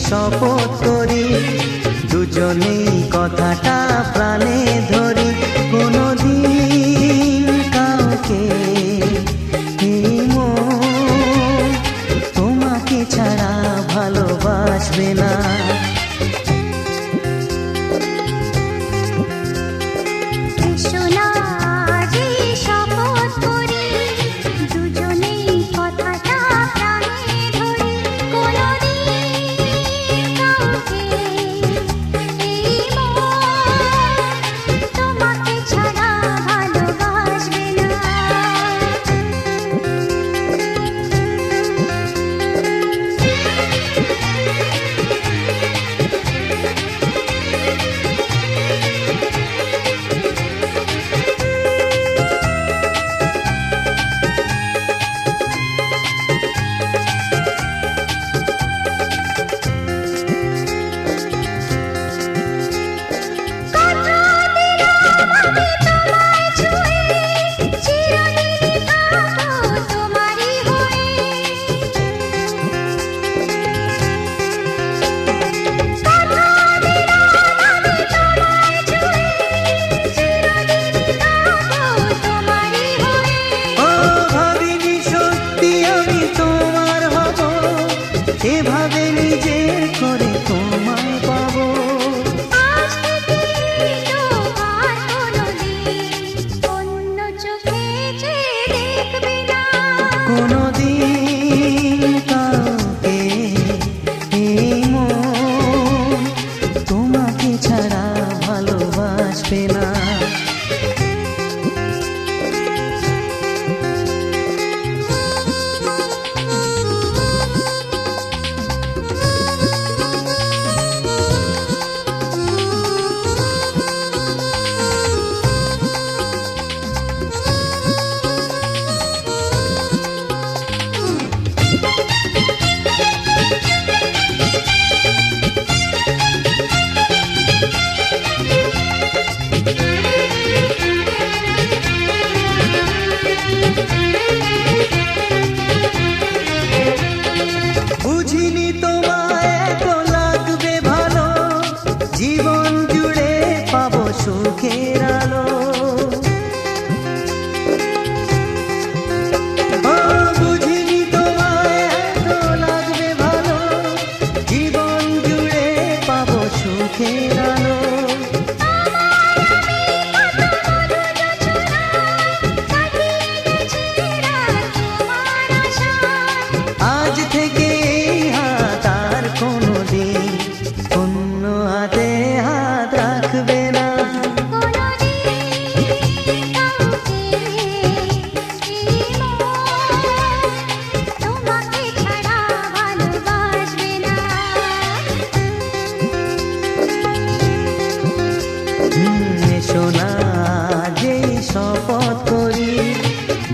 শপথ করি দুজনেই কথাটা প্রাণে ধরি, কোনোদিন কাউকে এই মন তোমাকে ছাড়া ভালোবাসবে না। দুজনেই কথাটা প্রাণে ধরি, এভাবে নিজের করে তোমায় পাবো। আজ থেকে তোমার কোনোদিন অন্য চোখে চেয়ে দেখবে না। কোনোদিন কাউকে এই মন তোমাকে ছাড়া ভালোবাসবে না। বুঝিনি তোমায় এত লাগবে ভালো, জীবন জুড়ে পাবো সুখের আলো। ও বুঝিনি তোমায় এত লাগবে ভালো, জীবন জুড়ে পাবো সুখের আলো। আজ থেকে এই হাত আর কোনোদিন অন্য হাতে হাত রাখবে না। তোমাকে ছাড়া ভালোবাসবে না। এসো না যেই শপথ করি,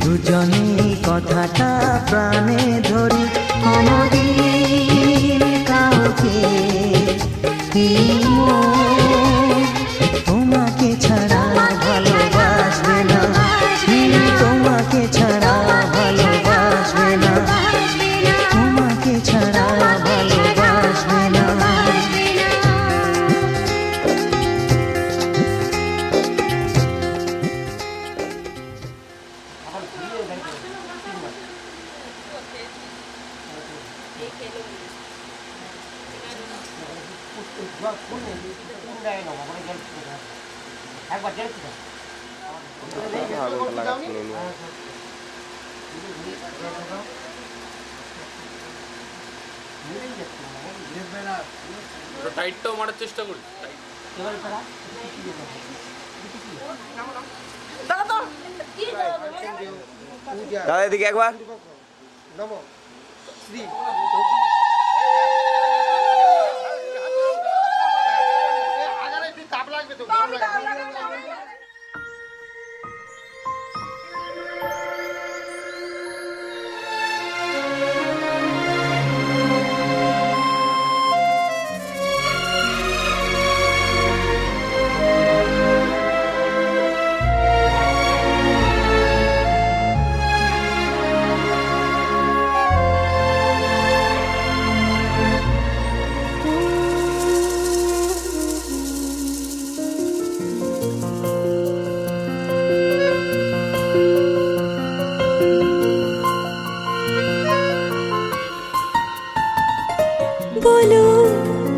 দুজনেই কথাটা প্রাণে ধরি। কোনোদিন কাউকে এই মন তোমাকে ছাড়া ভালোবাসবে না। তোমাকে ছাড়া ভালোবাসবে না। তোমাকে ছাড়া ভালোবাসবে না। টাইটটাও মারার চেষ্টা করি। দাদা এদিকে একবার। बोलो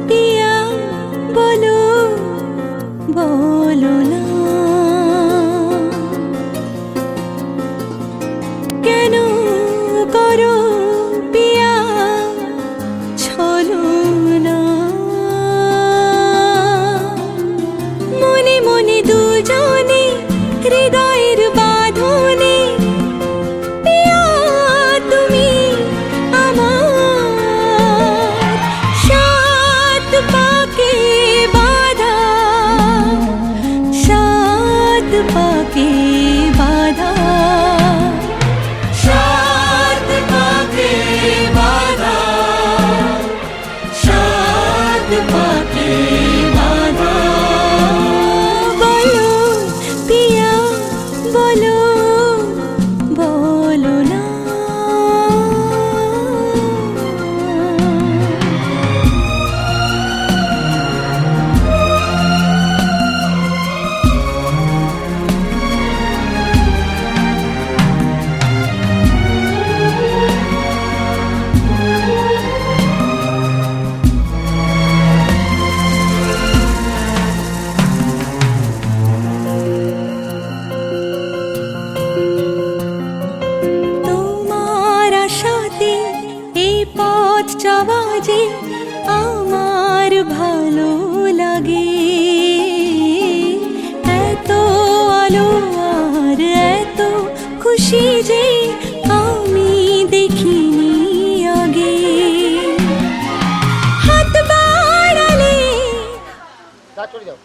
पिया बोलो बोलो ना केनो करो पिया छलो ना मने मने दुजने हृदयेर बाँधने पिया तुमी আমার সাত পাকে বাঁধা বাজে আমার ভালো লাগে এত আলো আর এত খুশি যে আমি দেখিনি আগে হাত বাড়ালে চলে যাও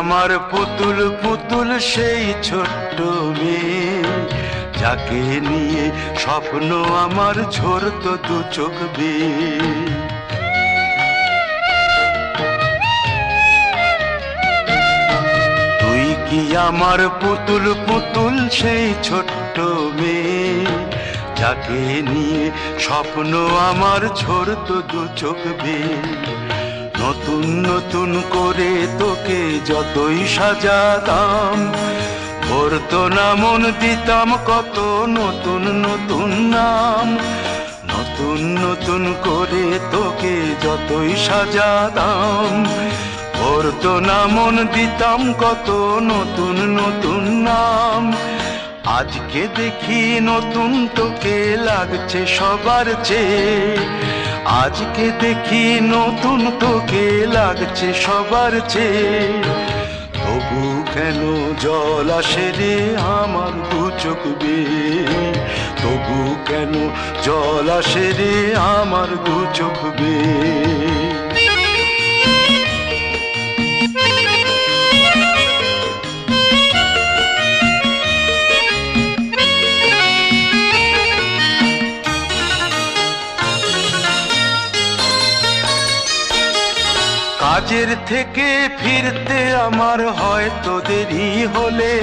আমার পুতুল পুতুল সেই ছোট্ট মেয়ে, যাকে নিয়ে স্বপ্ন আমার ঝরতো দু চোখ বেয়ে। তুই কি আমার পুতুল পুতুল সেই ছোট্ট মেয়ে, যাকে নিয়ে স্বপ্ন আমার ঝরতো দু চোখ বেয়ে। নতুন নতুন করে তোকে যতই সাজাতাম, ভরতো না মন, দিতাম কত নতুন নতুন নাম। নতুন নতুন করে তোকে যতই সাজাতাম, ভরতো না মন, দিতাম কত নতুন নতুন নাম। আজকে দেখি নতুন তোকে লাগছে সবার চেয়ে, আজকে দেখি নতুন তোকে লাগছে সবার চেয়ে। তবু কেন জল আসে রে আমার দু চোখ বেয়ে, তবু কেন জল আসে রে আমার দু চোখ বেয়ে। কাজের থেকে ফিরতে আমার হয়তো দেরি হলে,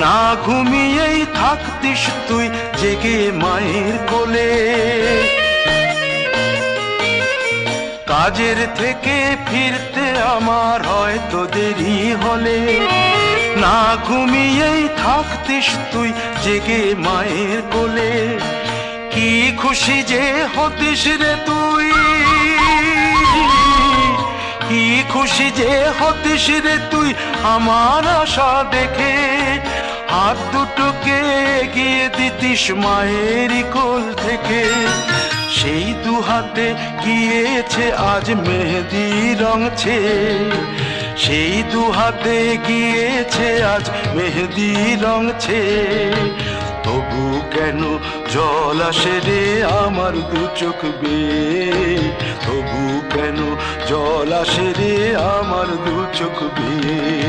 না ঘুমিয়েই থাকতিস তুই জেগে মায়ের কোলে। কাজের থেকে ফিরতে আমার হয়তো দেরি হলে, না ঘুমিয়েই থাকতিস তুই জেগে মায়ের কোলে। কি খুশি যে হতিস রে তুই, কি খুশি যে হতিস রে তুই আমার আশা দেখে। হাত দুটোকে এগিয়ে দিতিস মায়েরই কোল থেকে, সেই দু হাতে গিয়েছে আজ মেহেদি রং ছেয়ে। সেই দু হাতে গিয়েছে আজ মেহেদি রং ছেয়ে। তবু কেন জল আসে রে আমার দু চোখ বেয়ে, তবু কেন জল আসে রে আমার দু চোখ বেয়ে।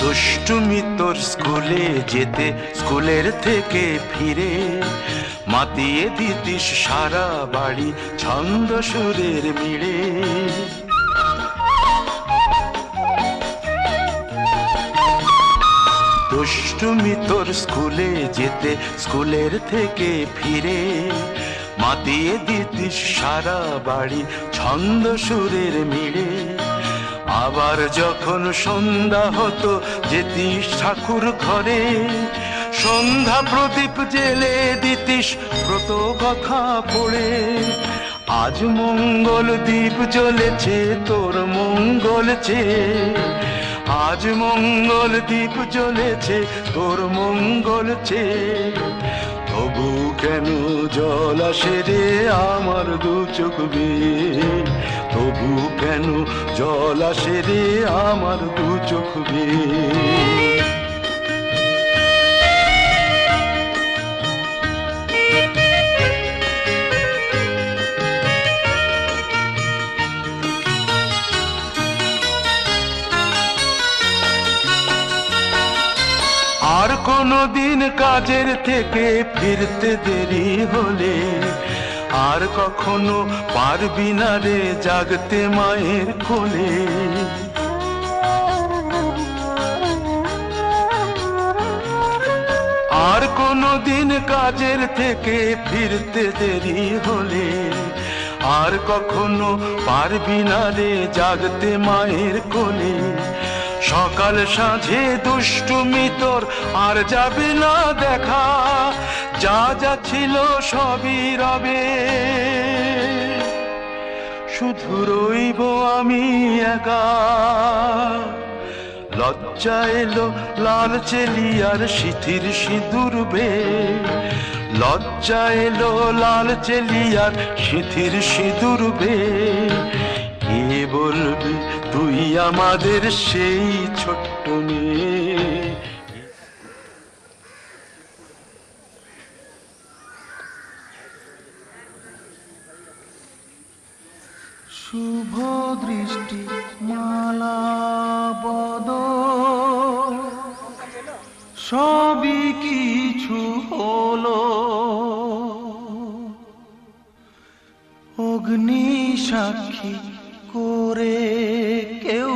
দুষ্টুমি তোর স্কুলে যেতে, স্কুলের থেকে ফিরে মাতিয়ে দিতিস সারা বাড়ি ছন্দ সুরের মিড়ে। দুষ্টুমি তোর স্কুলে যেতে, স্কুলের থেকে ফিরে মাতিয়ে দিতিস সারা বাড়ি ছন্দ সুরের মিড়ে। আবার যখন সন্ধ্যা হতো যেতিস ঠাকুর ঘরে, সন্ধ্যা প্রদীপ জেলে দিতিস ব্রত কথা পড়ে। আজ মঙ্গল দ্বীপ জ্বলেছে তোর মঙ্গল চেয়ে, আজ মঙ্গল দ্বীপ জ্বলেছে তোর মঙ্গল চেয়ে। তবু কেন জল আসে রে আমার দু চোখ বেয়ে, তবু কেন জল আসে রে আমার দু চোখ বেয়ে। আর কোনো দিন কাজের থেকে ফিরতে দেরি হলে, আর কখনো পারবি না রে জাগতে মায়ের কোলে। আর কোনো দিন কাজের থেকে ফিরতে দেরি হলে, আর কখনো পারবি না রে জাগতে মায়ের কোলে। সকাল সাঁঝে দুষ্টুমি তোর আর যাবে না দেখা, যা যা ছিল সবই রবে। শুধু রইব আমি একা, লজ্জা এলো লাল চেলিয়ার সিথির সিঁদুর বে। লজ্জা এলো লাল চেলিয়ার সিথির সিঁদুর বে। কে বলবি তুই আমাদের সেই ছোট্ট মেয়ে। শুভ দৃষ্টি মালা বদ সবই কিছু হলো, অগ্নি সাক্ষী করে কেউ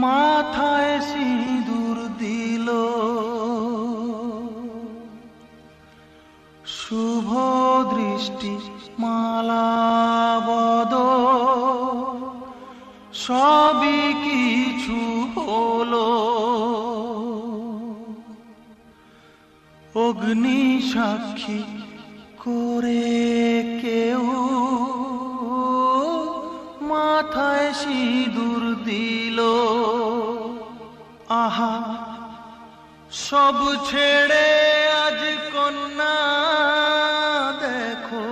মাথায় সিঁদুর দিল। শুভ দৃষ্টি মালা বদ সবই কিছু হলো, অগ্নি সাক্ষী করে কেউ মাথায় সিঁদুর দিল। আহা সব ছেড়ে আজ কন্যা দেখো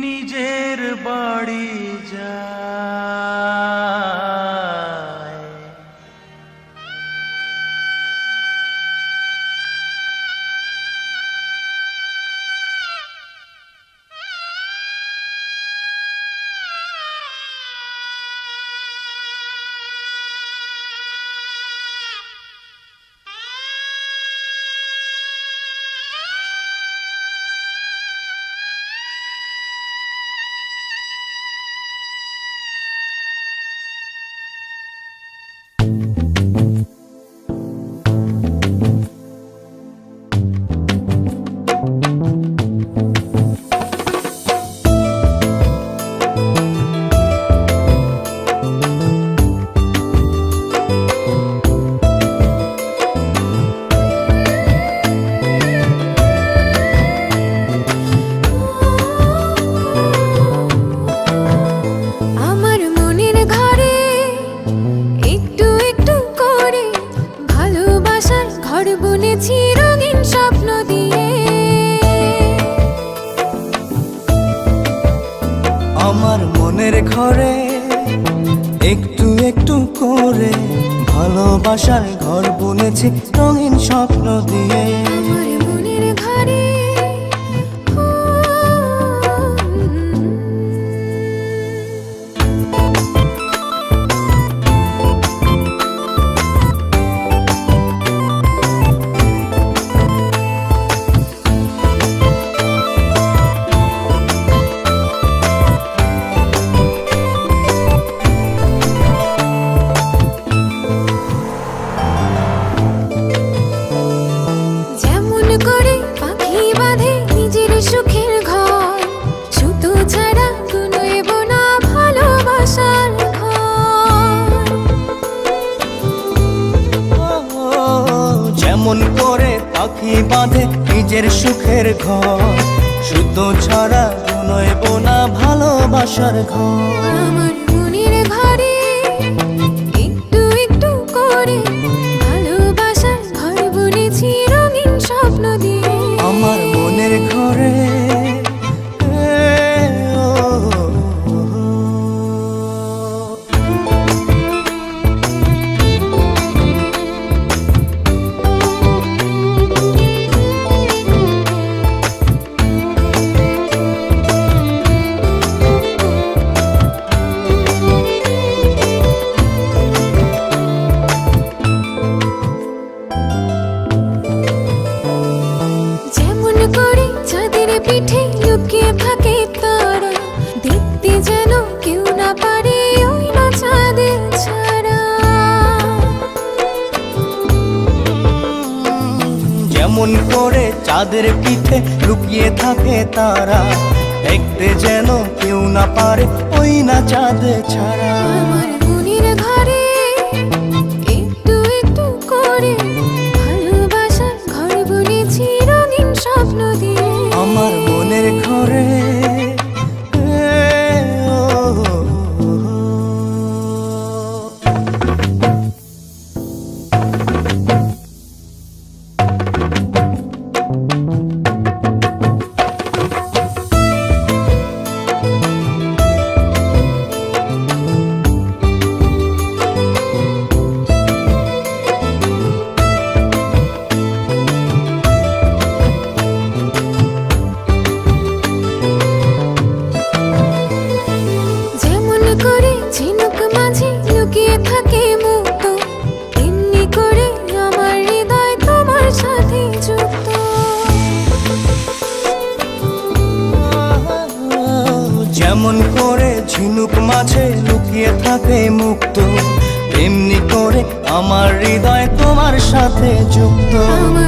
নিজের বাড়ি যায়। আমার মনের ঘরে একটু একটু করে ভালোবাসার ঘর বুনেছি রঙিন স্বপ্ন দিয়ে। আমার মনের ঘরে একটু একটু করে ভালোবাসার ঘর বুনেছি রঙিন স্বপ্ন দিয়ে। আমার মনের ঘরে যেমন করে পাখি বাঁধে নিজের সুখের ঘর, সুতো ছাড়া গুনইব না ভালোবাসার ঘর। যেমন করে পাখি বাঁধে নিজের সুখের ঘর, সুতো ছাড়া নয়ব না ভালোবাসার ঘর। আমার মনের ঘরে একটু একটু করে ভালোবাসার ঘর বুনেছি রঙিন স্বপ্ন দিয়ে। আমার মনের ঘরে যেমন করে চাঁদের পিঠে লুকিয়ে থাকে তারা, দেখতে যেন কেউ না পারে ওই না চাঁদের ছাড়া। যেমন করে চাঁদের পিঠে লুকিয়ে থাকে তারা, দেখতে যেন কেউ না পারে ওই না চাঁদ ছাড়া। আমার মনের ঘরে একটু একটু করে ভালোবাসার ঘর বুনেছি রঙিন স্বপ্ন দিয়ে। আমার মনের ঘরে থাকে মুক্ত, তেমনি করে আমার হৃদয় তোমার সাথে যুক্ত। আমার